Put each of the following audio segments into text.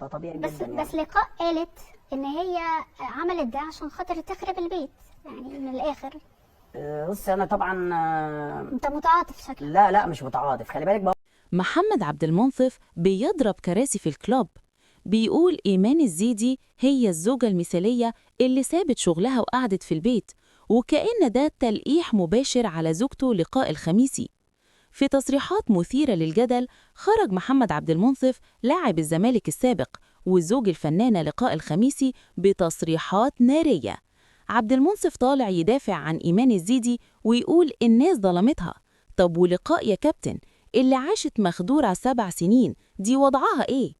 فطبيعي بس جدا بس يعني. لقاء قالت ان هي عملت ده عشان خاطر تخرب البيت، يعني من الاخر. بص انا طبعا انت متعاطف شكلك. لا لا مش متعاطف، خلي بالك. محمد عبد المنصف بيضرب كراسي في الكلوب، بيقول إيمان الزيدي هي الزوجة المثالية اللي سابت شغلها وقعدت في البيت، وكأن ده تلقيح مباشر على زوجته لقاء الخميسي. في تصريحات مثيرة للجدل خرج محمد عبد المنصف لاعب الزمالك السابق والزوج الفنانة لقاء الخميسي بتصريحات نارية. عبد المنصف طالع يدافع عن إيمان الزيدي ويقول الناس ظلمتها. طب ولقاء يا كابتن اللي عاشت مخدورة 7 سنين دي وضعها إيه؟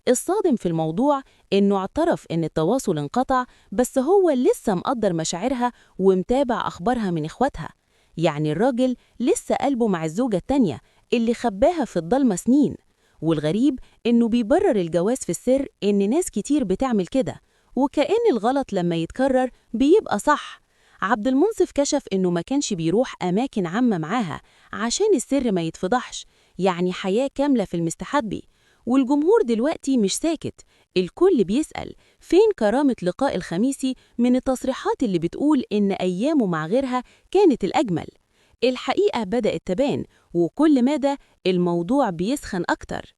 الصادم في الموضوع إنه اعترف إن التواصل انقطع، بس هو لسه مقدر مشاعرها ومتابع أخبارها من إخواتها. يعني الراجل لسه قلبه مع الزوجة التانية اللي خباها في الضلمة سنين. والغريب إنه بيبرر الجواز في السر إن ناس كتير بتعمل كده، وكأن الغلط لما يتكرر بيبقى صح. عبد المنصف كشف إنه ما كانش بيروح أماكن عامة معاها عشان السر ما يتفضحش، يعني حياة كاملة في المستحبي. والجمهور دلوقتي مش ساكت، الكل بيسأل فين كرامة لقاء الخميسي من التصريحات اللي بتقول إن أيامه مع غيرها كانت الأجمل. الحقيقة بدأت تبان، وكل مدى الموضوع بيسخن أكتر.